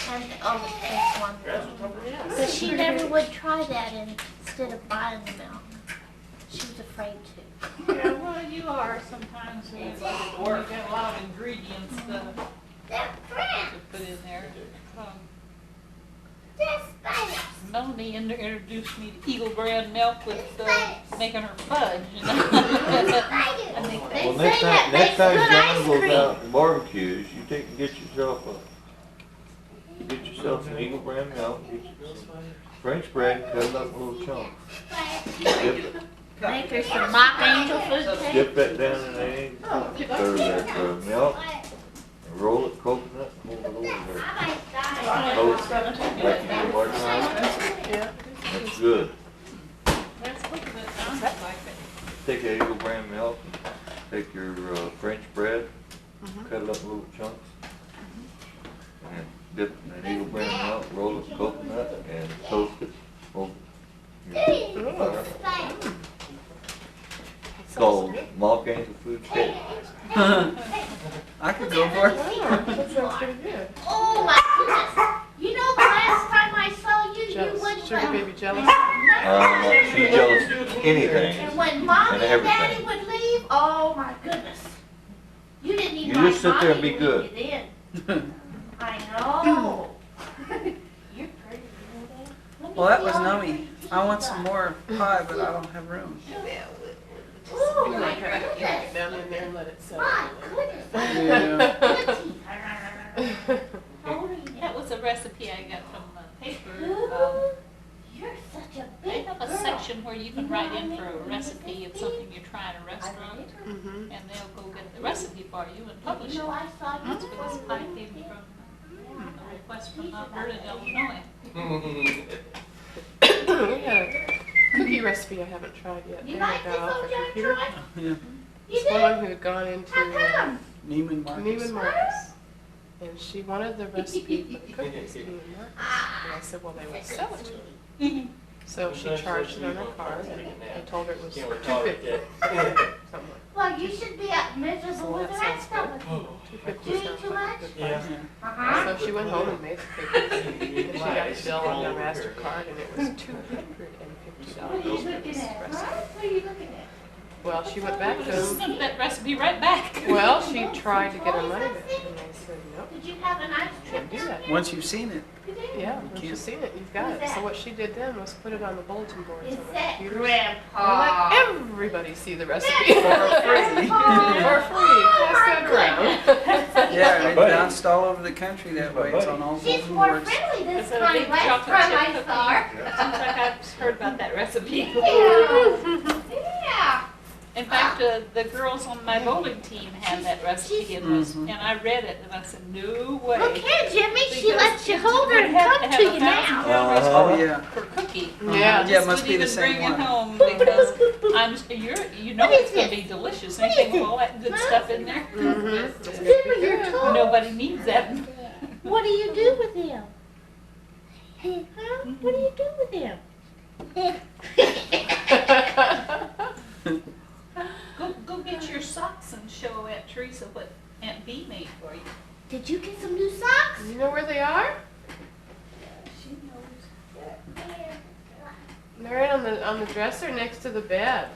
And oh, that's wonderful. But she never would try that instead of buying the milk. She was afraid to. Yeah, well, you are sometimes when you got a lot of ingredients to put in there. Melanie introduced me to Eagle brand milk with making her fudge. You know? I think They Well, say that makes next time good John ice goes cream. out and barbecues, you take and get yourself some Eagle brand milk, get you some French bread, cut it up in little chunks. Make her some mock angel food cake. Dip that down in the egg, butter that milk, and roll it coconut, and hold it over there. Toast it like you do margarine. Yeah. That's good. that's what it sounds like. Take that Eagle brand milk, take your French bread, cut it up in little chunks, and dip it in that Eagle brand milk, roll it in coconut, and toast it over your fire. It's called mock angel food cake. I could go for it. That sounds pretty good. Oh my goodness. You know the last time I saw you, you would Sugar baby jealous. She's jealous of anything. And when Mommy And and everything. Daddy would leave, oh my goodness. You didn't even You like just sit there and Mommy be when good. you did. I know. You're pretty. Let me Well, that see was all your nummy. pretty I want teeth. some more pie, but I don't have room. Oh You my might have to goodness. get down in there and let it settle. My goodness. Yeah. Good teeth. How old are you now? That was a recipe I got from the paper. Ooh, you're such a They big have a girl. section where you can write in for a recipe of something you're trying a restaurant, Mm-hmm. and they'll go get the recipe for you and publish You it. know, I saw you That's where this pie came from, a request from Alberta, Illinois. We had a cookie recipe I haven't tried yet. You There, like I this got off old the John computer. Troy? Yeah. You This did? woman who had gone into How come? Neiman Marcus. Neiman Marcus, and she wanted the recipe for the cookies at Neiman Marcus. And I said, well, they would sell it to me. So she charged it on her card, and I told her it was $2.50. Something like Well, you should be miserable with the rest of us. $2.50 Do you sounds too like much? a good Yeah. price. Uh-huh. So she went home and made the cookies, and she got the bill on the MasterCard, and it was What are you $250 for looking this at? recipe. Huh? What are you looking at? Well, she went back to Just them. sent that recipe right back. Well, she tried to get her money back, and they said, nope, Did you have a nice trip? can't do that. Once you've seen it. You did? Yeah, once you've seen it, you've got it. So what she did then was put it on the bulletin boards Is on the that computers. Grandpa? And let everybody see the recipe For free. for free. Pass that around. Yeah, it Buddy. bounced all over the country that way. It's on all She's bulletin more boards. friendly this It's a time big last chocolate time chip I saw her. cookie. Seems like I've heard about that recipe. Yeah. In fact, the girls on my bowling team had that recipe and I read it and I said, no way. Look here, Jimmy. She Because lets you you hold her would and have come to to have you 1,000 now. calories Oh, yeah. per cookie. Yeah. Yeah, it must Just be the wouldn't same even bring one. it home because you know What it's is gonna this? be delicious. What is Anything with this? all that good Huh? stuff in there. Jimmy, you're tall. Nobody needs that. What do you do with him? Huh? What do you do with him? Go get your socks and show Aunt Teresa what Aunt B made for you. Did you get some new socks? You know where they are? She knows. They're right on the dresser next to the bed.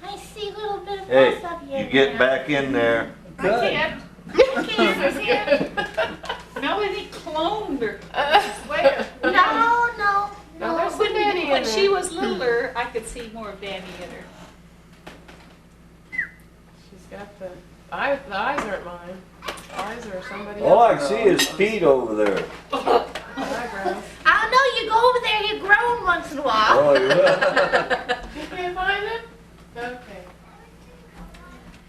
I see a little bit of Hey, both of you. you get back in there. I can't. I can't. Melanie cloned her. I swear. No, no, No, there's no. some Danny in When there. she was littler, I could see more of Danny in her. She's got the eyes aren't mine. Eyes are somebody All I else's. can see is feet over there. Eyebrows. I know you go over there, you groan once in a while. Oh, yeah. You can't find it? Okay.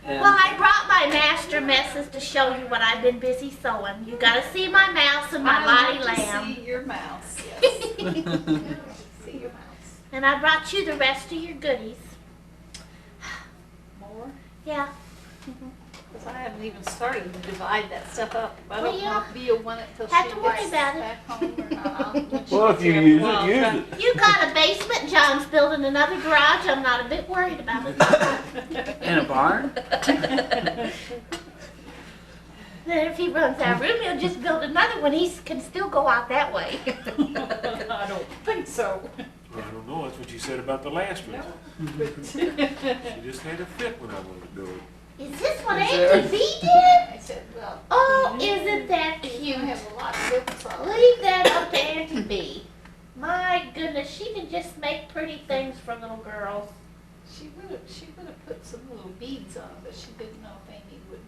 And Well, I brought my master messes to show you what I've been busy sewing. You gotta see my mouse and my I lottie like to lamb. see your mouse, yes. See your mouse. And I brought you the rest of your goodies. More? Yeah. Because I haven't even started to divide that stuff up. I Well, don't yeah. know if Bea will want it till she Have to worry gets about it. back home or not. When she Well, gets if you here use for a while, it, use try- it. You got a basement, John's building another garage, I'm not a bit worried about it. In a barn? Then if he runs out of room, he'll just build another one, he can still go out that way. I don't think so. Well, I don't know, that's what you said about the last one. She just had a fit when I wanted to do it. Is this what Is Auntie B did? I said, well, Oh, isn't that you cute? have a lot of books on. Leave that up to Auntie B. My goodness, she can just make pretty things for little girls. She would have put some little beads on, but she didn't know if Amy would.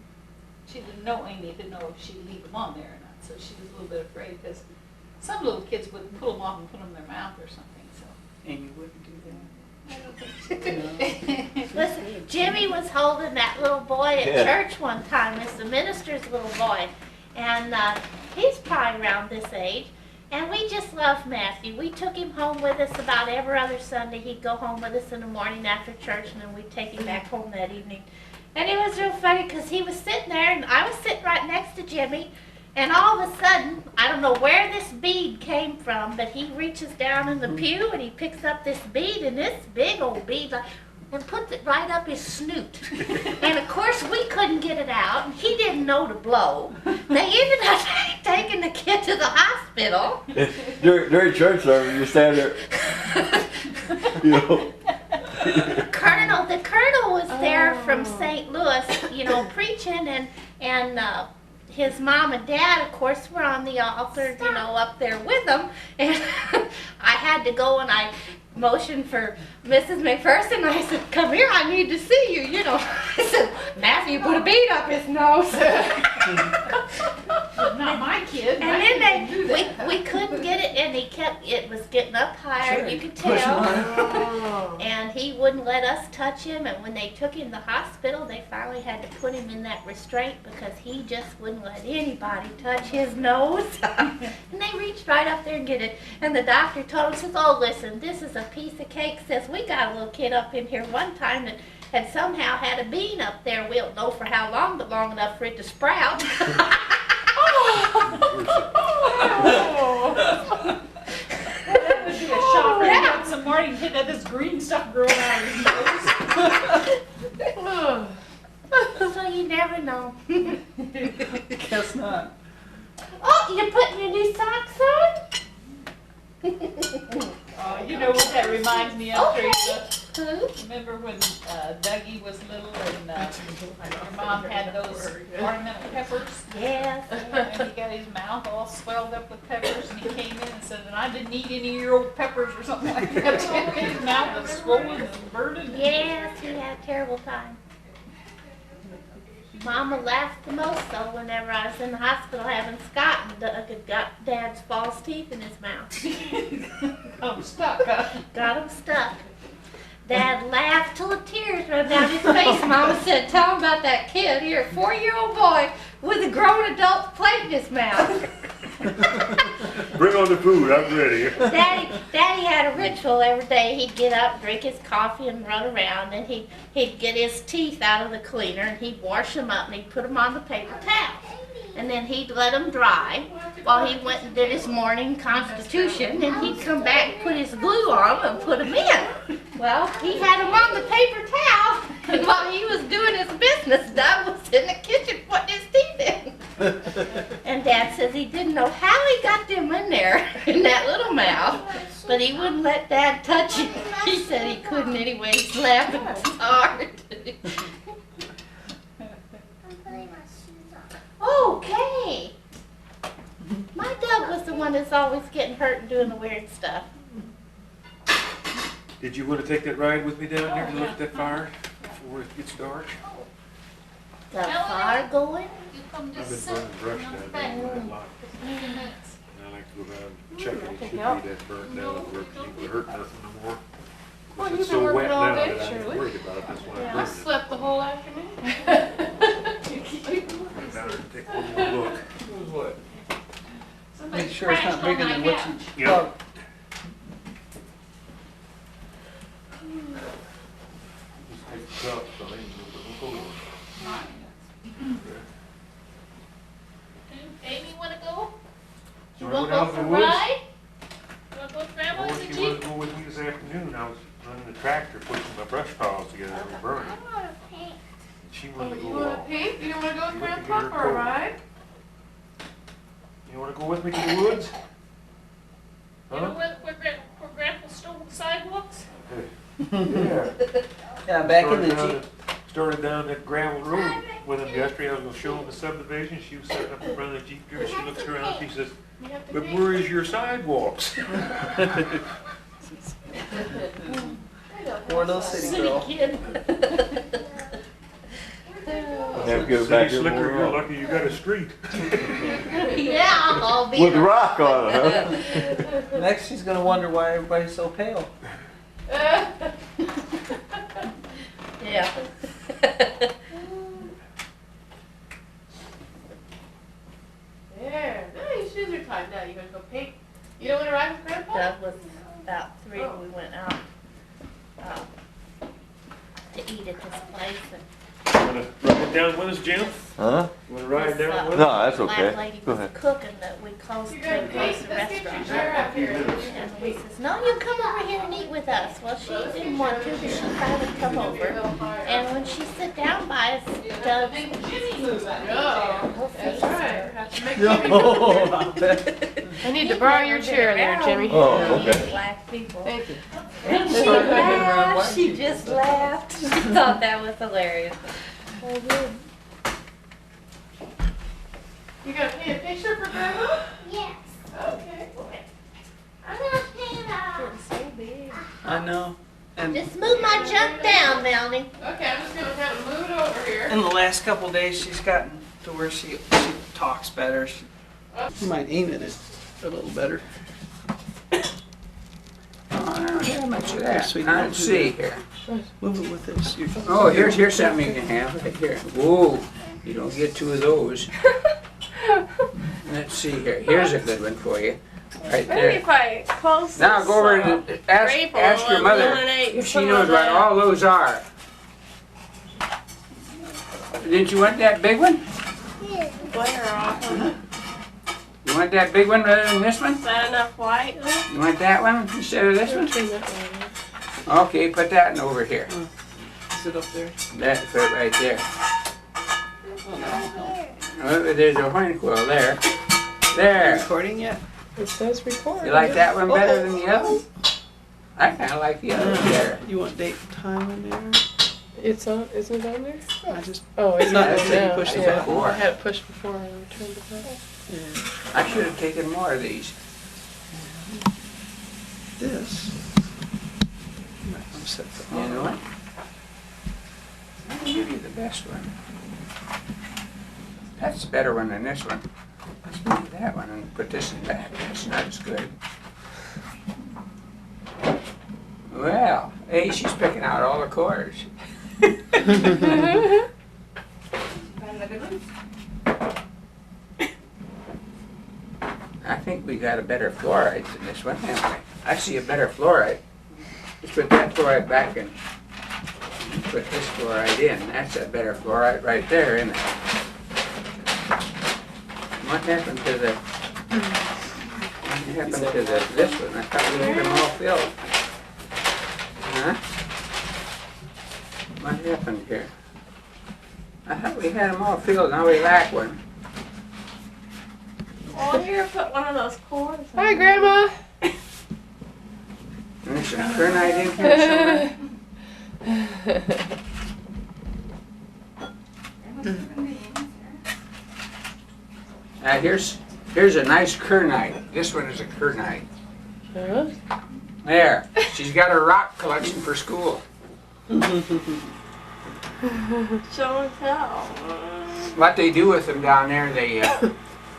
She didn't know Amy didn't know if she'd leave them on there or not. So she was a little bit afraid because some little kids would pull them off and put them in their mouth or something. So Amy wouldn't do that. I don't think she would. Listen, Jimmy was holding that little boy at Yeah. church one time. It's the minister's little boy. And he's probably around this age. And we just love Matthew. We took him home with us about every other Sunday. He'd go home with us in the morning after church, and then we'd take him back home that evening. And it was real funny because he was sitting there, and I was sitting right next to Jimmy. And all of a sudden, I don't know where this bead came from, but he reaches down in the pew and he picks up this bead, and this big old bead, and puts it right up his snoot. And of course, we couldn't get it out, and he didn't know to blow. They ended up taking the kid to the hospital. During church service, you stand there, you know. The colonel was there from St. Louis, preaching, and his mom and dad, of course, were on the altar, up there with them. And I had to go and I motioned for Mrs. McPherson. I said, "Come here, I need to see you." I said, "Matthew put a bead up his nose." Not my kid. And then we couldn't get it, and it was getting up higher, you could tell. And he wouldn't let us touch him, and when they took him to the hospital, they finally had to put him in that restraint because he just wouldn't let anybody touch his nose. And they reached right up there and get it, and the doctor told him, says, "Oh, listen, this is a piece of cake." Says, "We got a little kid up in here one time that had somehow had a bean up there. We don't know for how long, but long enough for it to sprout." That would be a shocker. He had some morning, he'd had this green stuff growing out of his nose. So you never know. Guess not. Oh, you're putting your new socks on? You know what that reminds me of, Okay. Teresa? Who? Remember when Dougie was little and your mom had those ornamental peppers? Yes. And he got his mouth all swelled up with peppers, and he came in and said, "And I didn't eat any of your old peppers," or something like that. His mouth was swollen and burning. Yes, he had a terrible time. Mama laughed the most though whenever I was in the hospital having Scott and Doug had got Dad's false teeth in his mouth. I'm stuck, huh? Got him stuck. Dad laughed till the tears ran down his face. Mama said, "Tell him about that kid here, a 4-year-old boy with a grown adult plate in his mouth." Bring on the food, I'm ready. Daddy had a ritual every day. He'd get up, drink his coffee, and run around. And he'd get his teeth out of the cleaner, and he'd wash them up, and he'd put them on the paper towel. And then he'd let them dry while he went and did his morning constitution. And he'd come back, put his glue on them, and put them in. Well, he had them on the paper towel, and while he was doing his business, Doug was in the kitchen putting his teeth in. And Dad says he didn't know how he got them in there, in that little mouth, but he wouldn't let Dad touch it. He said he couldn't anyway. He's laughing so hard. Okay. My Doug was the one that's always getting hurt and doing the weird stuff. Did you want to take that ride with me down there to look at that fire before it gets dark? The fire going? You come I've just been sit. burning brush on down the there back. a lot. For 20 minutes. And I like to go around and check it. It should be that burnt down where it ain't gonna hurt nothing no more. Well, It's you've so been wet working all now day, that I ain't Shirley. worried about it. That's why Yeah, I I burned it. slept the whole afternoon. Come down there and take one more look. Somebody Make sure it's not scratched on bigger my than what couch. you Yep. thought. Just take the top, so I ain't gonna put no cold. Amy, wanna go? You So I wanna went go out in for a the woods. ride? You wanna go with Grandma Or in the she Jeep? wanted to go with me this afternoon. I was running the tractor, pushing my brush piles together that were burning. And she Oh, wanted to you go wanna along. paint? You don't wanna go with Look at Grandpa her for a coat. ride? You wanna go with me to the woods? You know Huh? where Grandpa stole the sidewalks? Yeah. Yeah, back in the Started down Jeep. Started down that gravel road with him yesterday. I was gonna show him the subdivision. She was sitting up in front of the Jeep driver. She looks around, she says, You have to "But paint. where is your sidewalks?" Poor little city girl. kid. Never City go back there slicker, more you're often. lucky you got a street. Yeah, I'll be. With the rock on it, huh? Next, she's gonna wonder why everybody's so pale. Yeah. There. No, your shoes are tied now. You gonna go paint? You don't wanna ride with Grandpa? That was about 3 when we went out to eat at this place and You wanna ride down with us, Jim? Huh? You wanna ride down with us? No, that's black okay. lady Go was ahead. cooking that we closed You to gotta close paint. the Let's get your restaurant. chair up here. And we says, no, you come over here and eat with us. Well, she didn't want to, but she finally come over. And when she sat down by us, Doug, No, that's right. Have to make No, Jimmy. I need to borrow your chair there, Jimmy. Oh, okay. black people. Thank you. And she laughed, she just laughed. She thought that was hilarious. You gonna paint a picture for Grandma? Yes. Okay. I'm gonna paint it out. It's so big. I know. And Just move my junk down, Melanie. Okay, I'm just gonna kind of move it over here. in the last couple days, she's gotten to where she talks better. You might aim at it a little better. I don't have much of that. Sweet, Now, don't let's do see that. here. Move it with this. Oh, here's something you can have right here. Whoa, you don't get two of those. Let's see here. Here's a good one for you. Right Maybe there. if I close Now this, go over and ask your mother if she knows what all those are. Didn't you want that big one? glare off. You want that big one rather than this one? Is that enough white? You want that one instead of this one? Turn that one. Okay, put that one over here. Is it up there? That, put it right there. Oh, there's a horn coil there. There. Recording yet? It says record. You like that one better than the other? I kinda like the other one better. You want date and time in there? It's on. Isn't it on there? I just, Oh, it's not not until you now. push the Yeah, button. I had it pushed before and I turned it back. yeah. I should have taken more of these. This. I'm set for You know what? I'll give you the best one. That's a better one than this one. Let's move that one and put this in back. That's not as good. Well, hey, she's picking out all the chords. I think we got a better fluoride than this one, haven't we? I see a better fluoride. Let's put that fluoride back and put this fluoride in. That's a better fluoride right there, isn't it? What happened to the, this one? I thought we had them all filled. Huh? What happened here? I thought we had them all filled, now we lack one. Oh, here, put one of those cords. Hi, Grandma. There's some kernite in here somewhere. Here's a nice kernite. This one is a kernite. Huh? There, she's got her rock collection for school. Show and tell. What they do with them down there,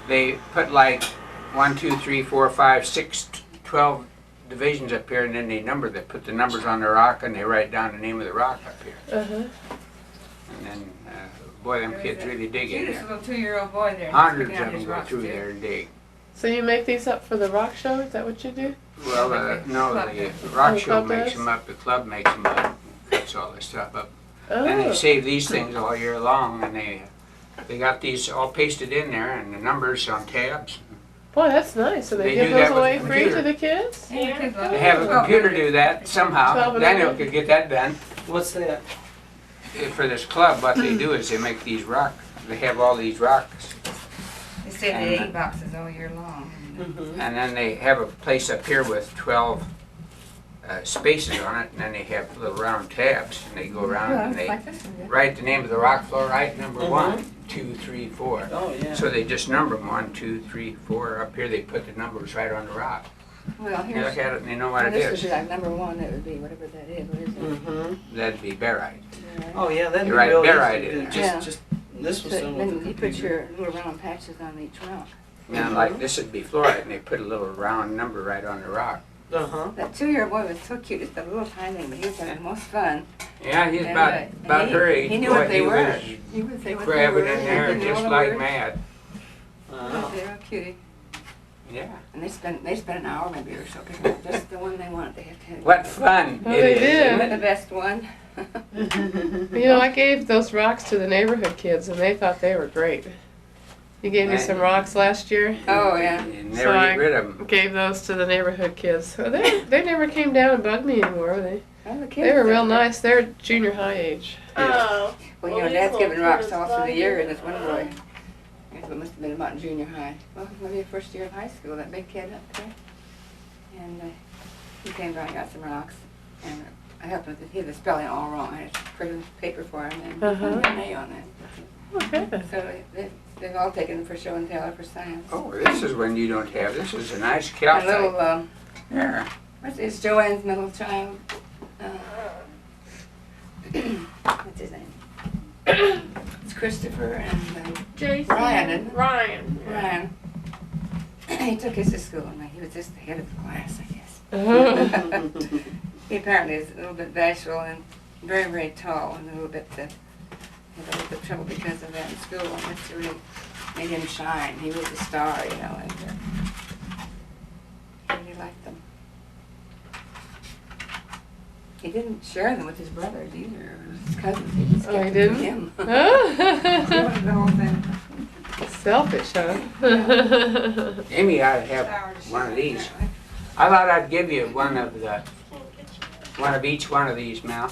they put like 1, 2, 3, 4, 5, 6, 12 divisions up here, and then they put the numbers on the rock, and they write down the name of the rock up here. Uh-huh. And then, boy, them kids really dig in Judas, there. a little 2-year-old boy there. Hundreds picking out of them his go rocks, through too. there and dig. So you make these up for the rock show? Is that what you do? Well, no, Club the does. rock Oh, show club makes does? them up, the club makes them up, cuts all this stuff up. And they Oh, save these things all year long, and they got these all pasted in there, and the numbers on tabs. boy, that's nice. So they They give do those that with away the free to computer. the kids? They have a computer do that somehow. 12 and Daniel under. could get that done. What's that? For this club, what they do is they make these they have all these rocks, They say the 80 boxes all year long. Mm-hmm. and then they have a place up here with 12 spaces on it, and then they have little round tabs, and they go around and they write the name of the rock fluorite, number 1, 2, 3, 4. Oh, yeah. So they just number them 1, 2, 3, 4. Up here they put the numbers right on the rock. Well, They here's, look at it and they know what it this would is. be like number 1, that would be whatever that is, what is it? Mm-hmm. That'd be barite. Oh, yeah, that'd be You write real barite easy to in do. there. Yeah. Just, this was So done with then the you put computer. your little round patches on each rock. Now, like this would be fluorite, and they put a little round number right on the rock. Uh-huh. That 2-year-old boy was so cute, just a little tiny thing, but he was having the most fun. Yeah, he's And, about he- her age. He knew Boy, what they he were. was He would say what they grabbing were. in there He knew just all the like words. mad. Uh-huh. They were cutie. Yeah. And they spent an hour maybe or so picking out just the one they wanted. They had to have What fun Oh, it they is, did. isn't it? the best one. You know, I gave those rocks to the neighborhood kids, and they thought they were great. You gave me some rocks last year. Oh, yeah. You So never I get rid of them. Gave those to the neighborhood kids. So they never came down and bugged me anymore. Well, the They kids were did real that. nice. They're junior high age. Oh. Well, you know, Dad's giving rocks all through the year, and this one boy, it must have been about in junior high. Well, maybe first year of high school, that big kid up there. And he came down and got some rocks, and I helped him with he had the spelling all wrong. I had to print paper for him, and Uh-huh. he got an A on that. Okay. So they've all taken them for show and tell or for science. Oh, this is one you don't have. This is a nice A calcite. little, Here. it's Joanne's middle child. What's his name? It's Christopher and Jason. Ryan, isn't it? Ryan. Ryan. He took his to school, and he was just the head of the class, I guess. Uh-huh. He apparently is a little bit bashful and very, very tall, and a little bit had a little bit of trouble because of that in school. And that's really made him shine. He was a star, you know, and I really liked them. He didn't share them with his brothers either, or his cousins. He just Oh, kept he them for didn't? him. He Oh. wanted the whole thing. Selfish, huh? Amy ought to have one of these. I thought I'd give you one of each one of these, Mel.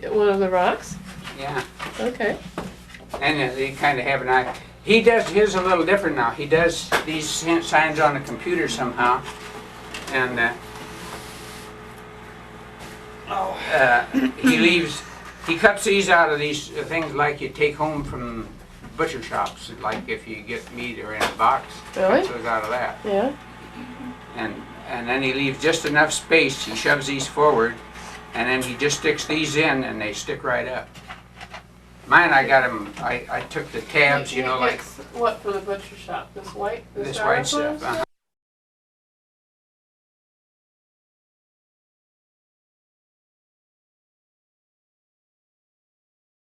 One of the rocks? Yeah. Okay. And they kind of have an eye. He does his a little different now. He does these signs on the computer somehow. And he cuts these out of these things like you take home from butcher shops, like if you get meat or in a box. Really? Cuts those out of that. Yeah. And then he leaves just enough space. He shoves these forward, and then he just sticks these in, and they stick right up. Mine, I got them. I took the tabs, you know, like What for the butcher shop? This white? this white stuff.